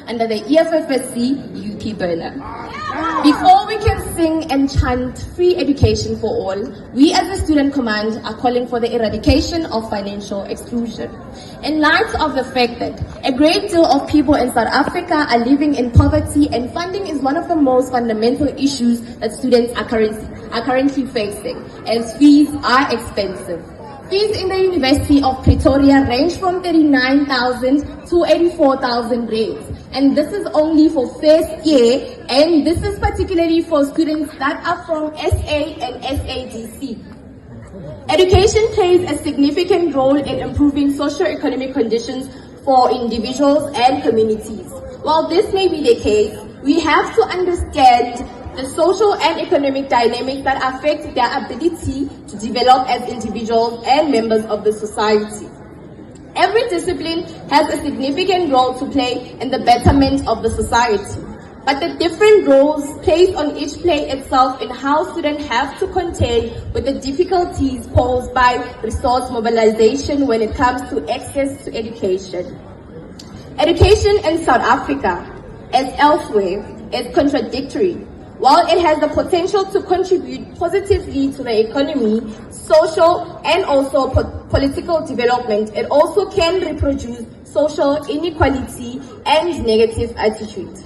under the EFFSC UP banner. Before we can sing and chant free education for all, we as the Student Command are calling for the eradication of financial exclusion. In light of the fact that a great deal of people in South Africa are living in poverty, and funding is one of the most fundamental issues that students are currently facing, as fees are expensive. Fees in the University of Pretoria range from 39,000 to 84,000 rands, and this is only for first year, and this is particularly for students that are from SA and SADC. Education plays a significant role in improving socio-economic conditions for individuals and communities. While this may be the case, we have to understand the social and economic dynamics that affect their ability to develop as individuals and members of the society. Every discipline has a significant role to play in the betterment of the society, but the different roles placed on each play itself in how students have to contend with the difficulties posed by resource mobilization when it comes to access to education. Education in South Africa, as elsewhere, is contradictory. While it has the potential to contribute positively to the economy, social, and also political development, it also can reproduce social inequality and negative attitudes.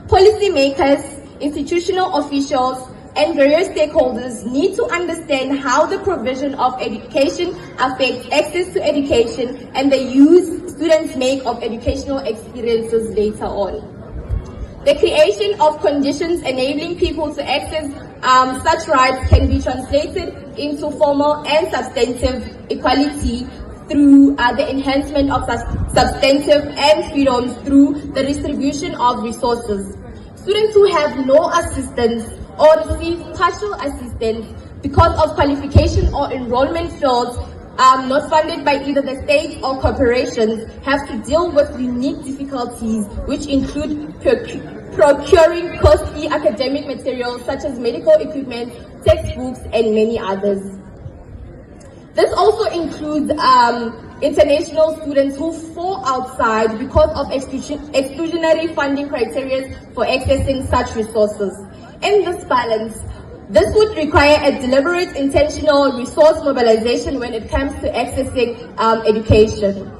Policymakers, institutional officials, and various stakeholders need to understand how the provision of education affects access to education and the use students make of educational experiences later on. The creation of conditions enabling people to access such rights can be translated into formal and substantive equality through the enhancement of substantive and freedoms through the distribution of resources. Students who have no assistance or receive partial assistance because of qualification or enrollment fields not funded by either the state or corporations have to deal with unique difficulties, which include procuring costly academic materials such as medical equipment, textbooks, and many others. This also includes international students who fall outside because of exclusionary funding criteria for accessing such resources. In this balance, this would require a deliberate, intentional resource mobilization when it comes to accessing education.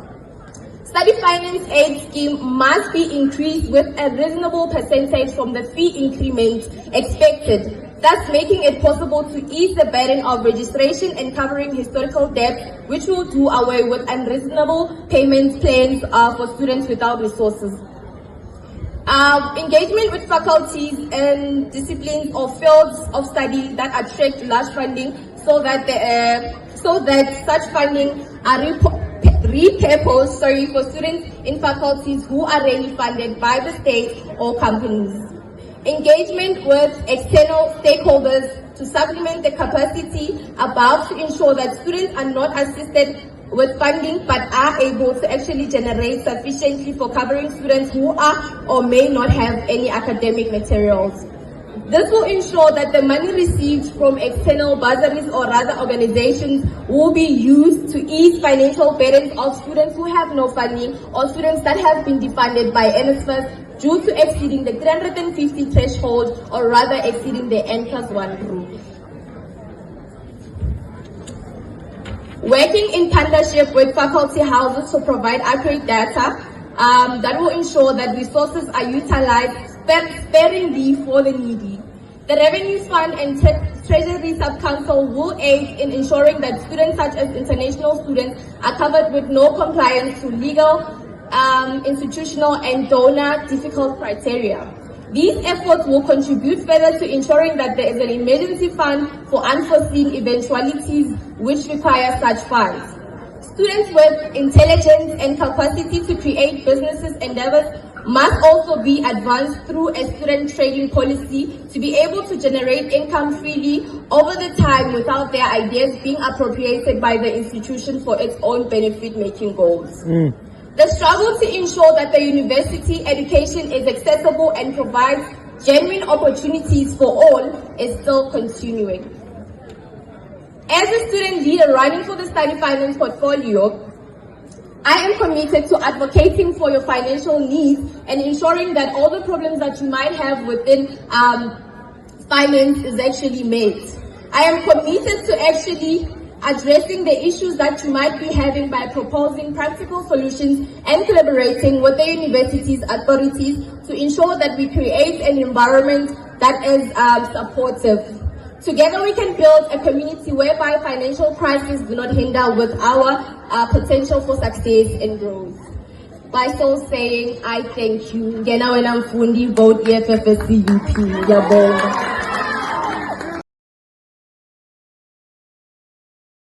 Study finance aid scheme must be increased with a reasonable percentage from the fee increment expected, thus making it possible to ease the burden of registration and covering historical debt, which will do away with unreasonable payment plans for students without resources. Engagement with faculties and disciplines or fields of study that attract large funding so that such funding are repurposed for students in faculties who are really funded by the state or companies. Engagement with external stakeholders to supplement the capacity above to ensure that students are not assisted with funding but are able to actually generate sufficiently for covering students who are or may not have any academic materials. This will ensure that the money received from external bursaries or other organizations will be used to ease financial burdens of students who have no funding or students that have been defunded by NSFAS due to exceeding the 350 threshold or rather exceeding the N+1 rule. Working in partnership with faculty houses to provide accurate data that will ensure that resources are utilized sparingly for the needy. The Revenue Fund and Treasury Sub-Council will aid in ensuring that students such as international students are covered with no compliance to legal, institutional and donor difficult criteria. These efforts will contribute further to ensuring that there is an emergency fund for unforeseen eventualities which require such funds. Students with intelligence and capacity to create businesses endeavors must also be advanced through a student training policy to be able to generate income freely over the time without their ideas being appropriated by the institution for its own benefit-making goals. The struggle to ensure that the university education is accessible and provides genuine opportunities for all is still continuing. As a student leader running for the study finance portfolio, I am committed to advocating for your financial needs and ensuring that all the problems that you might have within finance is actually met. I am committed to actually addressing the issues that you might be having by proposing practical solutions and collaborating with the university's authorities to ensure that we create an environment that is supportive. Together we can build a community whereby financial crises do not hinder with our potential for success and growth. By so saying, I thank you. Ngena wena mfundi, vote EFFSCUP. Ngiyabonga.